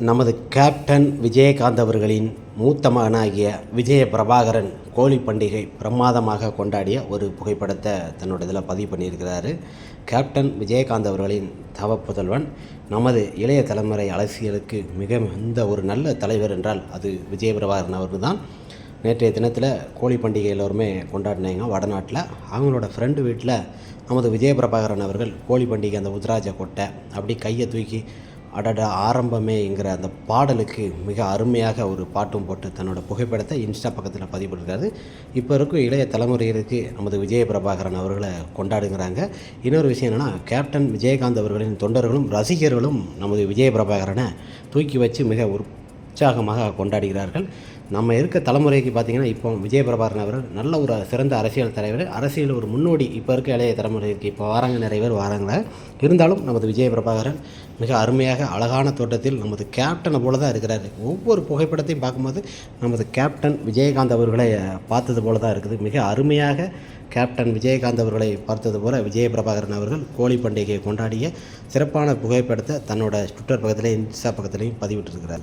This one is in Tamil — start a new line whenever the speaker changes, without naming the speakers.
நமது கேப்டன் விஜயகாந்த் அவர்களின் மூத்த மகனாகிய விஜய பிரபாகரன் கோழி பண்டிகை பிரமாதமாக கொண்டாடிய ஒரு புகைப்படத்தை தன்னோட இதில் பதிவு பண்ணியிருக்கிறாரு. கேப்டன் விஜயகாந்த் அவர்களின் தவப்புதல்வன் நமது இளைய தலைமுறை அரசியலுக்கு மிக ஒரு நல்ல தலைவர் என்றால் அது விஜய பிரபாகரன் அவர்கள் தான். நேற்றைய தினத்தில் கோழி பண்டிகை எல்லோருமே கொண்டாடினாங்க வடநாட்டில். அவங்களோட ஃப்ரெண்டு வீட்டில் நமது விஜய பிரபாகரன் அவர்கள் கோழி பண்டிகை அந்த உத்ராஜ கொட்டை அப்படி கையை தூக்கி அடடா ஆரம்பமேங்கிற அந்த பாடலுக்கு மிக அருமையாக ஒரு பாட்டும் போட்டு தன்னோட புகைப்படத்தை இன்ஸ்டா பக்கத்தில் பதிவு பண்ணியிருக்காரு. இப்போ இருக்கும் இளைய தலைமுறையிற்கு நமது விஜய பிரபாகரன் அவர்களை கொண்டாடுங்கிறாங்க. இன்னொரு விஷயம் என்னென்னா, கேப்டன் விஜயகாந்த் அவர்களின் தொண்டர்களும் ரசிகர்களும் நமது விஜய பிரபாகரனை தூக்கி வச்சு மிக உற்சாகமாக கொண்டாடுகிறார்கள். நம்ம இருக்க தலைமுறைக்கு பார்த்திங்கன்னா, இப்போ விஜய பிரபாகரன் அவர்கள் நல்ல ஒரு சிறந்த அரசியல் தலைவர், அரசியல் ஒரு முன்னோடி. இப்போ இருக்க இளைய தலைமுறைக்கு இப்போ வராங்க, நிறைய பேர் வராங்க. இருந்தாலும் நமது விஜய பிரபாகரன் மிக அருமையாக அழகான தோட்டத்தில் நமது கேப்டனை போல தான் இருக்கிறார். ஒவ்வொரு புகைப்படத்தையும் பார்க்கும்போது நமது கேப்டன் விஜயகாந்த் அவர்களை பார்த்தது போல தான் இருக்குது. மிக அருமையாக கேப்டன் விஜயகாந்த் அவர்களை பார்த்தது போல விஜய பிரபாகரன் அவர்கள் கோழி பண்டிகையை கொண்டாடிய சிறப்பான புகைப்படத்தை தன்னோட ட்விட்டர் பக்கத்துலேயும் இன்ஸ்டா பக்கத்துலேயும் பதிவிட்டிருக்கிறார்.